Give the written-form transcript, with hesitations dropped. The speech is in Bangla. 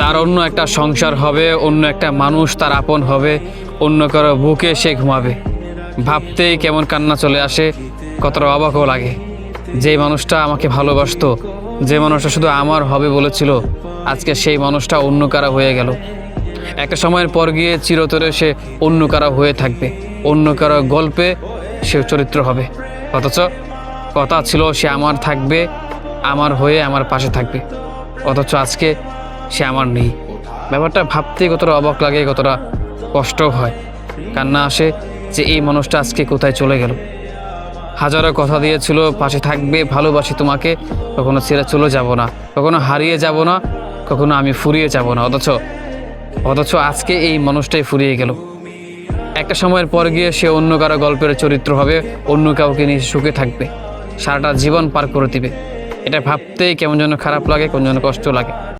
তার অন্য একটা সংসার হবে, অন্য একটা মানুষ তার আপন হবে, অন্য কারো বুকে সে ঘুমাবে। ভাবতেই কেমন কান্না চলে আসে, কতটা অবাকও লাগে। যে মানুষটা আমাকে ভালোবাসতো, যে মানুষটা শুধু আমার হবে বলেছিল, আজকে সেই মানুষটা অন্য কারো হয়ে গেল। একটা সময়ের পর গিয়ে চিরতরে সে অন্য কারো হয়ে থাকবে, অন্য কারো গল্পে সে চরিত্র হবে। অথচ কথা ছিল সে আমার থাকবে, আমার হয়ে আমার পাশে থাকবে। অথচ আজকে সে আমার নেই। ব্যাপারটা ভাবতেই কতটা অবাক লাগে, কতটা কষ্ট হয়, কান্না আসে যে এই মানুষটা আজকে কোথায় চলে গেল। হাজারো কথা দিয়েছিল পাশে থাকবে, ভালোবাসি তোমাকে, কখনো ছেড়ে চলে যাব না, কখনো হারিয়ে যাব না, কখনো আমি ফুরিয়ে যাব না। অথচ আজকে এই মানুষটাই ফুরিয়ে গেল। একটা সময়ের পর গিয়ে সে অন্য কারো গল্পের চরিত্র হবে, অন্য কাউকে নিয়ে সুখে থাকবে, সারাটা জীবন পার করে দিবে। এটা ভাবতেই কেমন যেন খারাপ লাগে, কেমন যেন কষ্ট লাগে।